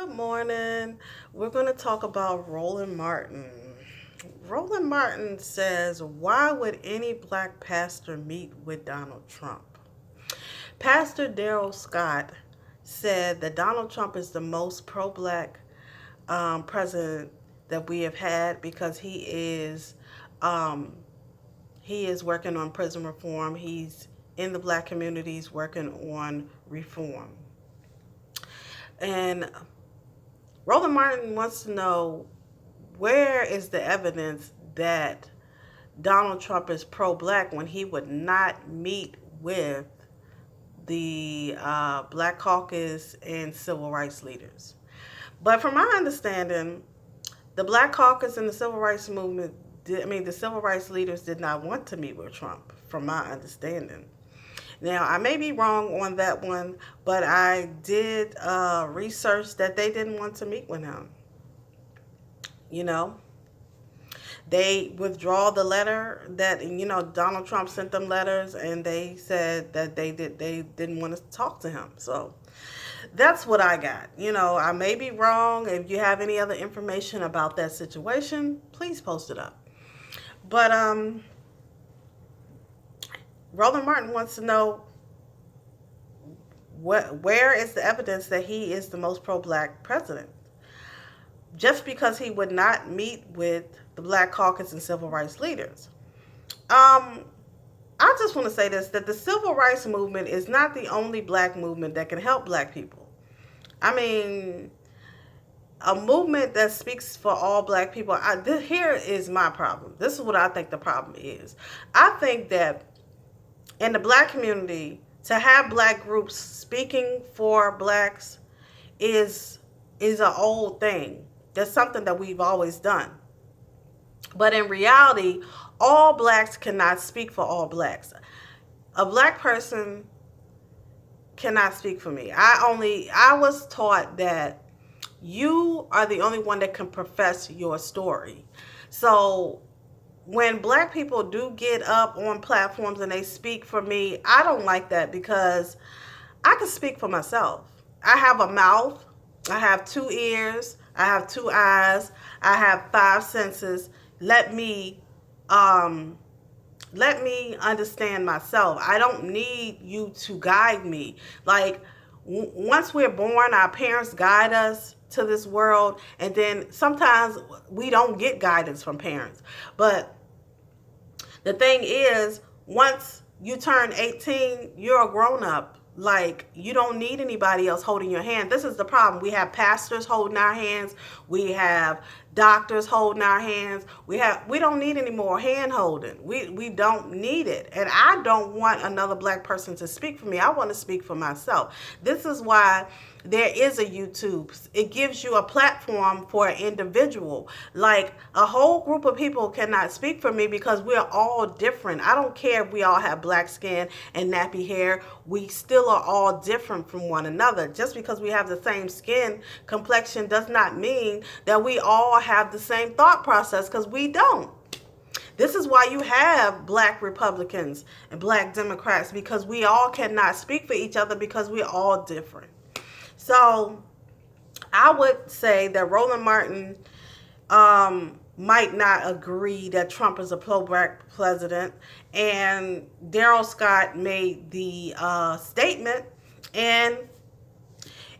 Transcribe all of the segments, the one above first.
Good morning. We're going to talk about Roland Martin. Roland Martin says, why would any black pastor meet with Donald Trump? Pastor Darrell Scott said that Donald Trump is the most pro black president that we have had because um, he is working on prison reform. He's in the black communities working on reform. And Roland Martin wants to know, where is the evidence that Donald Trump is pro black when he would not meet with the Black Caucus and civil rights leaders? But from my understanding, the Black Caucus and the civil rights movement, the civil rights leaders did not want to meet with Trump, from my understanding. Now, I may be wrong on that one, but I did research that they didn't want to meet with him. You know, they withdraw the letter that Donald Trump sent them letters, and they said that they didn't want to talk to him. So that's what I got. I may be wrong. If you have any other information about that situation, please post it up. But Roland Martin wants to know, where is the evidence that he is the most pro-black president? Just because he would not meet with the Black Caucus and civil rights leaders. I just want to say this, that the civil rights movement is not the only black movement that can help black people. I mean, a movement that speaks for all black people. Here is my problem. This is what I think the problem is. I think that in the black community, to have black groups speaking for blacks is an old thing. That's something that we've always done. But in reality, all blacks cannot speak for all blacks. A black person cannot speak for me. I was taught that you are the only one that can profess your story. So when black people do get up on platforms and they speak for me, I don't like that, because I can speak for myself. I have a mouth, I have 2 ears, I have 2 eyes, I have 5 senses. Let me understand myself. I don't need you to guide me. Like, once we're born, our parents guide us to this world, and then sometimes we don't get guidance from parents. But the thing is, once you turn 18, you're a grown up. Like, you don't need anybody else holding your hand. This is the problem. We have pastors holding our hands. We have doctors holding our hands. We don't need any more hand holding. We don't need it. And I don't want another black person to speak for me. I want to speak for myself. This is why there is a YouTube. It gives you a platform for an individual. Like, a whole group of people cannot speak for me because we're all different. I don't care if we all have black skin and nappy hair. We still are all different from one another. Just because we have the same skin complexion does not mean that we all have the same thought process, because we don't. This is why you have black Republicans and black Democrats, because we all cannot speak for each other because we're all different. So I would say that Roland Martin might not agree that Trump is a pro-black president, and Darrell Scott made the statement, and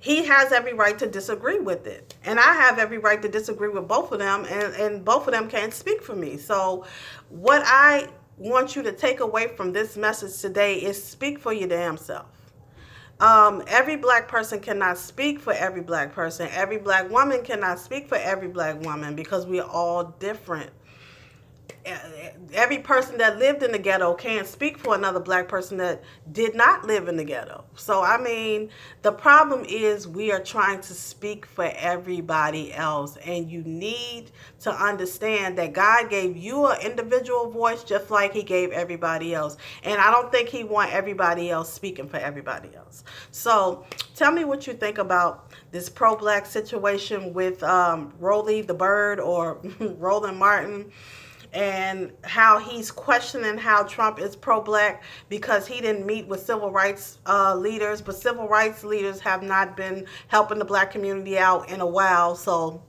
he has every right to disagree with it. And I have every right to disagree with both of them, and both of them can't speak for me. So what I want you to take away from this message today is, speak for your damn self. Every black person cannot speak for every black person. Every black woman cannot speak for every black woman, because we are all different. Every person that lived in the ghetto can't speak for another black person that did not live in the ghetto. So, I mean, the problem is we are trying to speak for everybody else, and you need to understand that God gave you an individual voice just like he gave everybody else. And I don't think he wants everybody else speaking for everybody else. So tell me what you think about this pro-black situation with Rolly the Bird, or Roland Martin. and how he's questioning how Trump is pro-black because he didn't meet with civil rights leaders, but civil rights leaders have not been helping the black community out in a while. So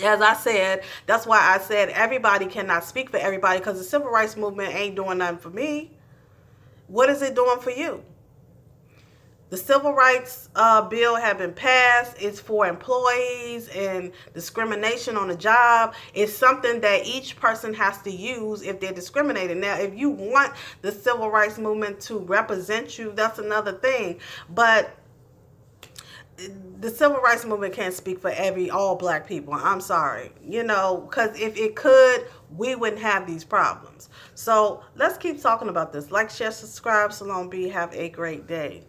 as I said, that's why I said everybody cannot speak for everybody, because the civil rights movement ain't doing nothing for me. What is it doing for you? The civil rights bill have been passed. It's for employees and discrimination on the job. It's something that each person has to use if they're discriminated. Now, if you want the civil rights movement to represent you, that's another thing. But the civil rights movement can't speak for all black people. I'm sorry, because if it could, we wouldn't have these problems. So let's keep talking about this. Like, share, subscribe. Salon B. Have a great day.